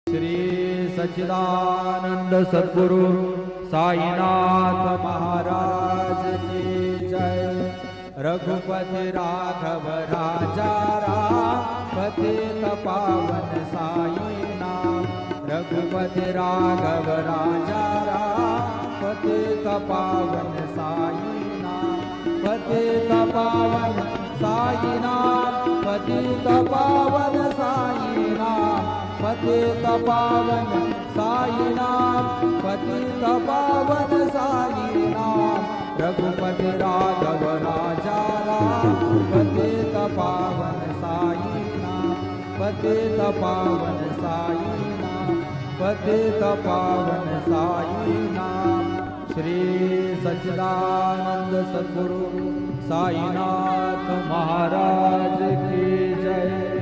श्री सच्चिदानंद सद्गुरु साईनाथ महाराज की जय। रघुपति राघव राजा राम पतित पावन साईनाथ। रघुपति राघव राजा राम पतित पावन साईनाथ। पतित पावन साईनाथ पतित पावन साईनाथ। पतित पावन साईनाथ पतित पावन साईनाथ। रघुपति राघव राजा राम पतित पावन साईनाथ। पतित पावन साईनाथ पतित पावन साईनाथ। श्री सच्चिदानंद सद्गुरु साईनाथ महाराज की जय।